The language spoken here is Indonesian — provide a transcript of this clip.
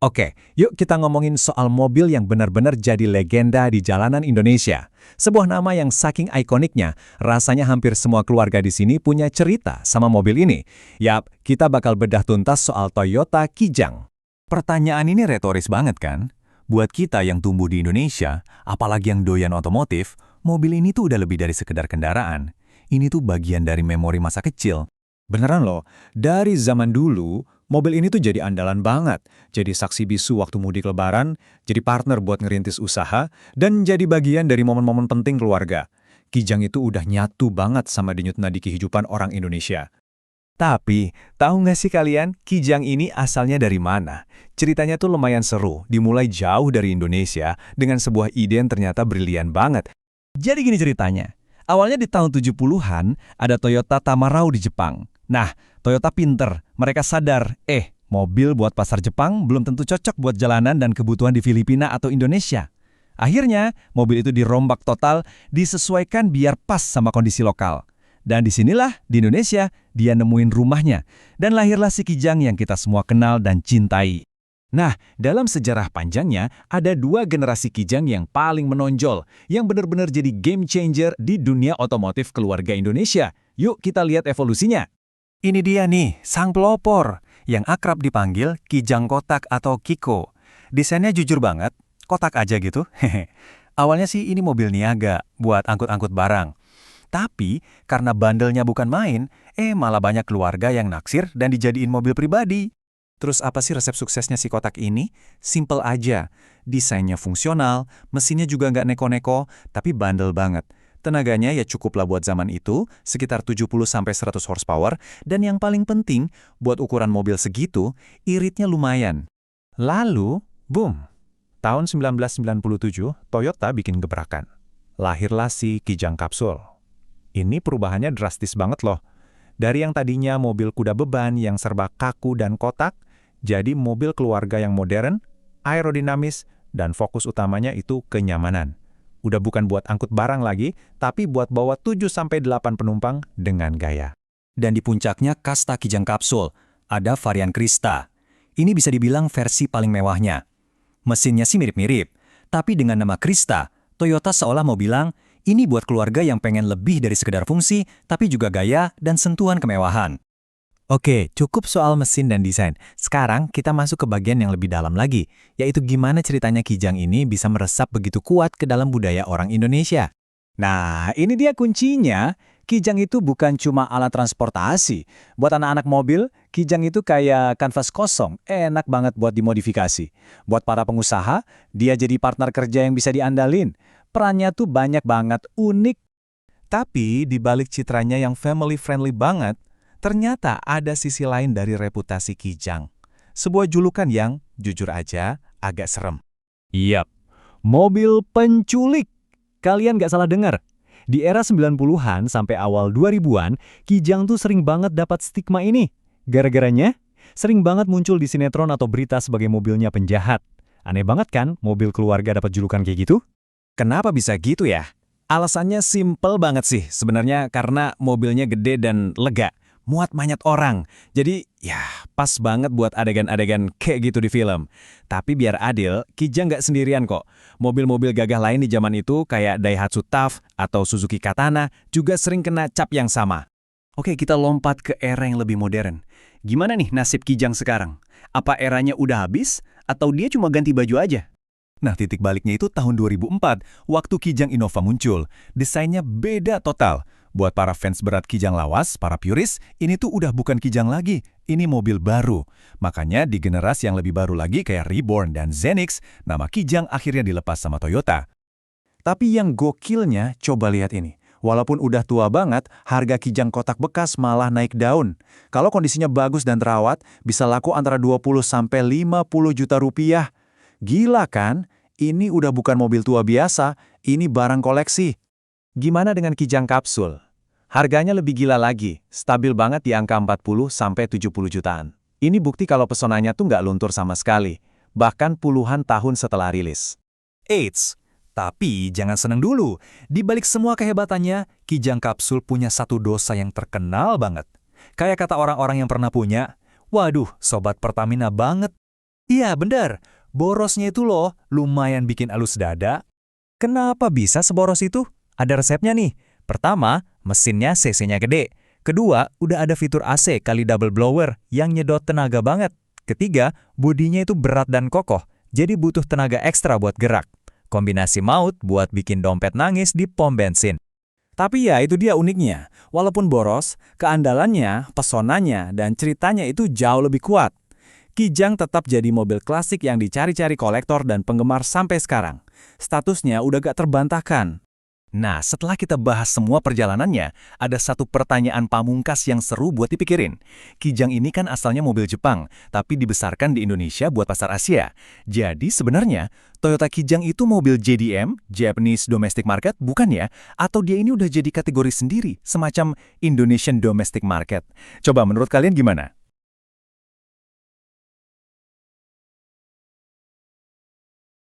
Oke, yuk kita ngomongin soal mobil yang benar-benar jadi legenda di jalanan Indonesia. Sebuah nama yang saking ikoniknya, rasanya hampir semua keluarga di sini punya cerita sama mobil ini. Yap, kita bakal bedah tuntas soal Toyota Kijang. Pertanyaan ini retoris banget kan? Buat kita yang tumbuh di Indonesia, apalagi yang doyan otomotif, mobil ini tuh udah lebih dari sekedar kendaraan. Ini tuh bagian dari memori masa kecil. Beneran loh, dari zaman dulu, mobil ini tuh jadi andalan banget. Jadi saksi bisu waktu mudik lebaran, jadi partner buat ngerintis usaha, dan jadi bagian dari momen-momen penting keluarga. Kijang itu udah nyatu banget sama denyut nadi kehidupan orang Indonesia. Tapi, tahu nggak sih kalian, Kijang ini asalnya dari mana? Ceritanya tuh lumayan seru, dimulai jauh dari Indonesia dengan sebuah ide yang ternyata brilian banget. Jadi gini ceritanya. Awalnya di tahun 70-an, ada Toyota Tamarau di Jepang. Nah, Toyota pinter. Mereka sadar, mobil buat pasar Jepang belum tentu cocok buat jalanan dan kebutuhan di Filipina atau Indonesia. Akhirnya, mobil itu dirombak total, disesuaikan biar pas sama kondisi lokal. Dan disinilah, di Indonesia, dia nemuin rumahnya. Dan lahirlah si Kijang yang kita semua kenal dan cintai. Nah, dalam sejarah panjangnya, ada dua generasi Kijang yang paling menonjol, yang benar-benar jadi game changer di dunia otomotif keluarga Indonesia. Yuk kita lihat evolusinya. Ini dia nih, sang pelopor, yang akrab dipanggil Kijang Kotak atau Kiko. Desainnya jujur banget, kotak aja gitu. Awalnya sih ini mobil niaga, buat angkut-angkut barang. Tapi, karena bandelnya bukan main, malah banyak keluarga yang naksir dan dijadiin mobil pribadi. Terus apa sih resep suksesnya si kotak ini? Simple aja. Desainnya fungsional, mesinnya juga nggak neko-neko, tapi bandel banget. Tenaganya ya cukuplah buat zaman itu, sekitar 70-100 horsepower, dan yang paling penting, buat ukuran mobil segitu, iritnya lumayan. Lalu, boom! Tahun 1997, Toyota bikin gebrakan. Lahirlah si Kijang Kapsul. Ini perubahannya drastis banget loh. Dari yang tadinya mobil kuda beban yang serba kaku dan kotak, jadi mobil keluarga yang modern, aerodinamis, dan fokus utamanya itu kenyamanan. Udah bukan buat angkut barang lagi, tapi buat bawa 7-8 penumpang dengan gaya. Dan di puncaknya kasta Kijang Kapsul, ada varian Krista. Ini bisa dibilang versi paling mewahnya. Mesinnya sih mirip-mirip, tapi dengan nama Krista, Toyota seolah mau bilang, ini buat keluarga yang pengen lebih dari sekedar fungsi, tapi juga gaya dan sentuhan kemewahan. Oke, cukup soal mesin dan desain. Sekarang kita masuk ke bagian yang lebih dalam lagi, yaitu gimana ceritanya Kijang ini bisa meresap begitu kuat ke dalam budaya orang Indonesia. Nah, ini dia kuncinya. Kijang itu bukan cuma alat transportasi. Buat anak-anak mobil, Kijang itu kayak kanvas kosong, enak banget buat dimodifikasi. Buat para pengusaha, dia jadi partner kerja yang bisa diandalin. Perannya tuh banyak banget, unik. Tapi di balik citranya yang family friendly banget, ternyata ada sisi lain dari reputasi Kijang. Sebuah julukan yang, jujur aja, agak serem. Yap, mobil penculik. Kalian gak salah dengar. Di era 90-an sampai awal 2000-an, Kijang tuh sering banget dapat stigma ini. Gara-garanya, sering banget muncul di sinetron atau berita sebagai mobilnya penjahat. Aneh banget kan, mobil keluarga dapat julukan kayak gitu? Kenapa bisa gitu ya? Alasannya simple banget sih, sebenarnya karena mobilnya gede dan lega. Muat banyak orang. Jadi, ya pas banget buat adegan-adegan kayak gitu di film. Tapi biar adil, Kijang nggak sendirian kok. Mobil-mobil gagah lain di zaman itu kayak Daihatsu TAF atau Suzuki Katana juga sering kena cap yang sama. Oke, kita lompat ke era yang lebih modern. Gimana nih nasib Kijang sekarang? Apa eranya udah habis atau dia cuma ganti baju aja? Nah, titik baliknya itu tahun 2004, waktu Kijang Innova muncul. Desainnya beda total. Buat para fans berat Kijang lawas, para puris, ini tuh udah bukan Kijang lagi. Ini mobil baru. Makanya di generasi yang lebih baru lagi kayak Reborn dan Zenix, nama Kijang akhirnya dilepas sama Toyota. Tapi yang gokilnya, coba lihat ini. Walaupun udah tua banget, harga Kijang kotak bekas malah naik daun. Kalau kondisinya bagus dan terawat, bisa laku antara 20-50 juta rupiah. Gila kan? Ini udah bukan mobil tua biasa, ini barang koleksi. Gimana dengan Kijang Kapsul? Harganya lebih gila lagi, stabil banget di angka 40-70 jutaan. Ini bukti kalau pesonanya tuh nggak luntur sama sekali, bahkan puluhan tahun setelah rilis. Eits, tapi jangan seneng dulu. Di balik semua kehebatannya, Kijang Kapsul punya satu dosa yang terkenal banget. Kayak kata orang-orang yang pernah punya, waduh, sobat Pertamina banget. Iya, bener. Borosnya itu loh, lumayan bikin alus dada. Kenapa bisa seboros itu? Ada resepnya nih. Pertama, mesinnya cc-nya gede. Kedua, udah ada fitur AC kali double blower yang nyedot tenaga banget. Ketiga, bodinya itu berat dan kokoh, jadi butuh tenaga ekstra buat gerak. Kombinasi maut buat bikin dompet nangis di pom bensin. Tapi ya itu dia uniknya. Walaupun boros, keandalannya, pesonanya, dan ceritanya itu jauh lebih kuat. Kijang tetap jadi mobil klasik yang dicari-cari kolektor dan penggemar sampai sekarang. Statusnya udah gak terbantahkan. Nah, setelah kita bahas semua perjalanannya, ada satu pertanyaan pamungkas yang seru buat dipikirin. Kijang ini kan asalnya mobil Jepang, tapi dibesarkan di Indonesia buat pasar Asia. Jadi sebenarnya, Toyota Kijang itu mobil JDM, Japanese Domestic Market, bukan ya? Atau dia ini udah jadi kategori sendiri, semacam Indonesian Domestic Market? Coba menurut kalian gimana?